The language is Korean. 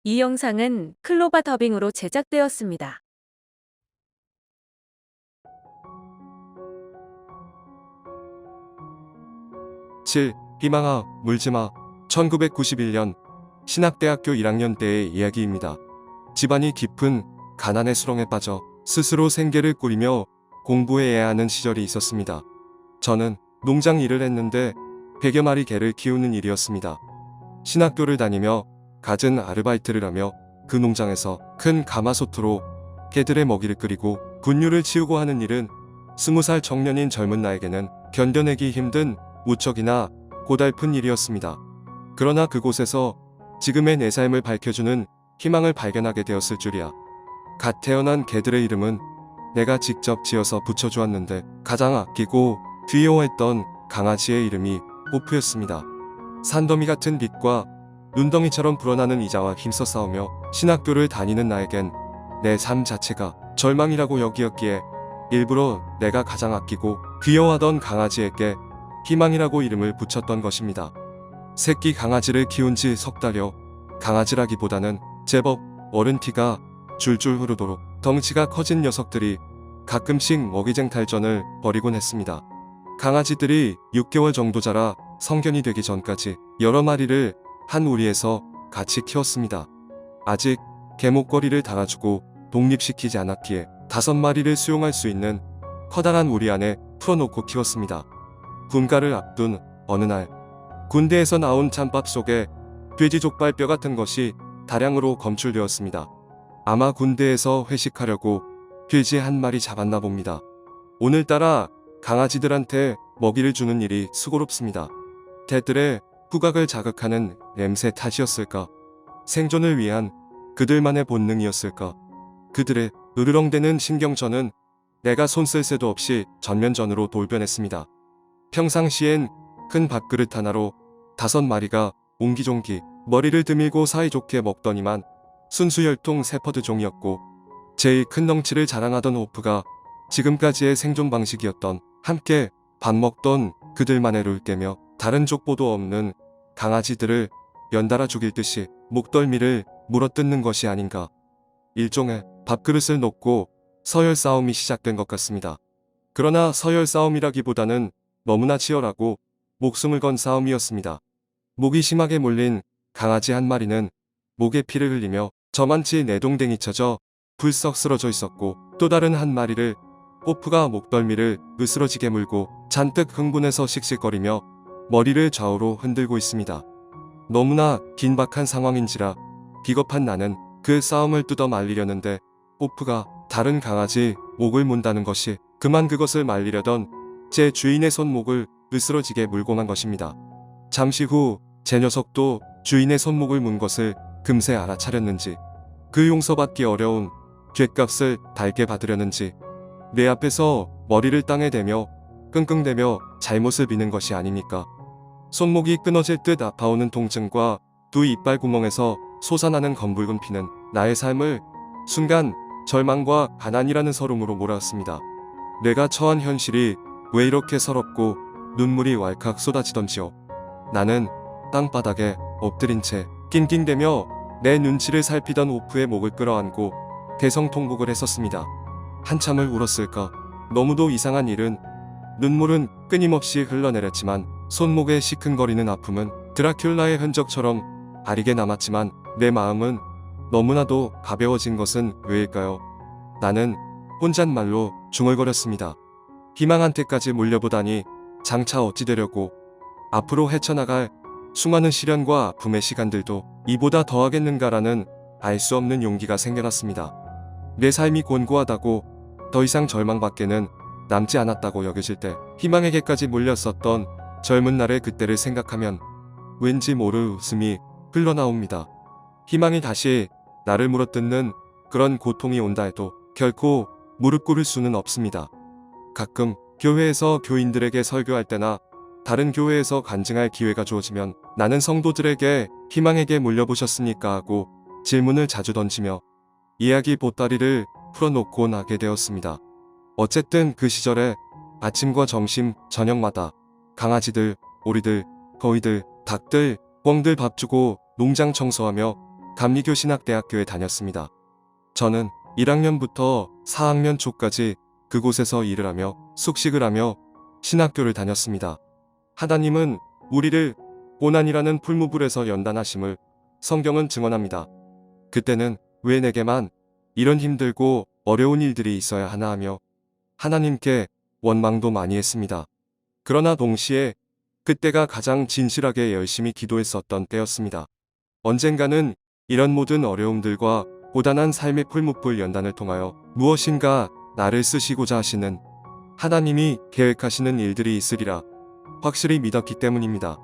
이 영상은 클로바 더빙으로 제작되었습니다. 7. 희망아, 물지마. 1991년 신학대학교 1학년 때의 이야기입니다. 집안이 깊은 가난의 수렁에 빠져 스스로 생계를 꾸리며 공부해야 하는 시절이 있었습니다. 저는 농장 일을 했는데 100여 마리 개를 키우는 일이었습니다. 신학교를 다니며 갖은 아르바이트를 하며 그 농장에서 큰 가마솥으로 개들의 먹이를 끓이고 분유를 치우고 하는 일은 20살 청년인 젊은 나에게는 견뎌내기 힘든 무척이나 고달픈 일이었습니다. 그러나 그곳에서 지금의 내 삶을 밝혀주는 희망을 발견하게 되었을 줄이야. 갓 태어난 개들의 이름은 내가 직접 지어서 붙여주었는데 가장 아끼고 귀여워했던 강아지의 이름이 호프였습니다. 산더미 같은 빛과 눈덩이처럼 불어나는 이자와 힘써 싸우며 신학교를 다니는 나에겐 내 삶 자체가 절망이라고 여기었기에 일부러 내가 가장 아끼고 귀여워하던 강아지에게 희망이라고 이름을 붙였던 것입니다. 새끼 강아지를 키운 지 석 달여 강아지라기보다는 제법 어른 티가 줄줄 흐르도록 덩치가 커진 녀석들이 가끔씩 먹이쟁 탈전을 벌이곤 했습니다. 강아지들이 6개월 정도 자라 성견이 되기 전까지 여러 마리를 한 우리에서 같이 키웠습니다. 아직 개목걸이를 달아주고 독립시키지 않았기에 5마리를 수용할 수 있는 커다란 우리 안에 풀어놓고 키웠습니다. 분가를 앞둔 어느 날 군대에서 나온 찬밥 속에 돼지 족발뼈 같은 것이 다량으로 검출되었습니다. 아마 군대에서 회식하려고 돼지 한 마리 잡았나 봅니다. 오늘따라 강아지들한테 먹이를 주는 일이 수고롭습니다. 개들의 후각을 자극하는 냄새 탓이었을까? 생존을 위한 그들만의 본능이었을까? 그들의 으르렁대는 신경전은 내가 손 쓸 새도 없이 전면전으로 돌변했습니다. 평상시엔 큰 밥그릇 하나로 5마리가 옹기종기 머리를 드밀고 사이좋게 먹더니만 순수혈통 세퍼드종이었고 제일 큰 덩치를 자랑하던 호프가 지금까지의 생존 방식이었던 함께 밥 먹던 그들만의 룰 깨며 다른 족보도 없는 강아지들을 연달아 죽일 듯이 목덜미를 물어뜯는 것이 아닌가. 일종의 밥그릇을 놓고 서열 싸움이 시작된 것 같습니다. 그러나 서열 싸움이라기보다는 너무나 치열하고 목숨을 건 싸움이었습니다. 목이 심하게 몰린 강아지 한 마리는 목에 피를 흘리며 저만치 내동댕이 쳐져 불썩 쓰러져 있었고 또 다른 한 마리를 호프가 목덜미를 으스러지게 물고 잔뜩 흥분해서 씩씩거리며 머리를 좌우로 흔들고 있습니다. 너무나 긴박한 상황인지라 비겁한 나는 그 싸움을 뜯어 말리려는데 호프가 다른 강아지 목을 문다는 것이 그만 그것을 말리려던 제 주인의 손목을 으스러지게 물고 만 것입니다. 잠시 후 제 녀석도 주인의 손목을 문 것을 금세 알아차렸는지 그 용서받기 어려운 죗값을 달게 받으려는지 내 앞에서 머리를 땅에 대며 끙끙대며 잘못을 비는 것이 아닙니까? 손목이 끊어질 듯 아파오는 통증과 두 이빨 구멍에서 솟아나는 검붉은 피는 나의 삶을 순간 절망과 가난이라는 서름으로 몰아왔습니다. 내가 처한 현실이 왜 이렇게 서럽고 눈물이 왈칵 쏟아지던지요. 나는 땅바닥에 엎드린 채 낑낑대며 내 눈치를 살피던 호프의 목을 끌어안고 대성통곡을 했었습니다. 한참을 울었을까. 너무도 이상한 일은 눈물은 끊임없이 흘러내렸지만 손목의 시큰거리는 아픔은 드라큘라의 흔적처럼 아리게 남았지만 내 마음은 너무나도 가벼워진 것은 왜일까요? 나는 혼잣말로 중얼거렸습니다. 희망한테까지 몰려보다니 장차 어찌 되려고. 앞으로 헤쳐나갈 수많은 시련과 아픔의 시간들도 이보다 더하겠는가라는 알 수 없는 용기가 생겨났습니다. 내 삶이 곤고하다고 더 이상 절망밖에는 남지 않았다고 여겨질 때 희망에게까지 몰렸었던 젊은 날의 그때를 생각하면 왠지 모를 웃음이 흘러나옵니다. 희망이 다시 나를 물어뜯는 그런 고통이 온다 해도 결코 무릎 꿇을 수는 없습니다. 가끔 교회에서 교인들에게 설교할 때나 다른 교회에서 간증할 기회가 주어지면 나는 성도들에게 희망에게 물려보셨습니까 하고 질문을 자주 던지며 이야기 보따리를 풀어놓고 나게 되었습니다. 어쨌든 그 시절에 아침과 점심, 저녁마다 강아지들, 오리들, 거위들, 닭들, 꿩들 밥 주고 농장 청소하며 감리교 신학대학교에 다녔습니다. 저는 1학년부터 4학년 초까지 그곳에서 일을 하며 숙식을 하며 신학교를 다녔습니다. 하나님은 우리를 고난이라는 풀무불에서 연단하심을 성경은 증언합니다. 그때는 왜 내게만 이런 힘들고 어려운 일들이 있어야 하나 하며 하나님께 원망도 많이 했습니다. 그러나 동시에 그때가 가장 진실하게 열심히 기도했었던 때였습니다. 언젠가는 이런 모든 어려움들과 고단한 삶의 풀무불 연단을 통하여 무엇인가 나를 쓰시고자 하시는 하나님이 계획하시는 일들이 있으리라 확실히 믿었기 때문입니다.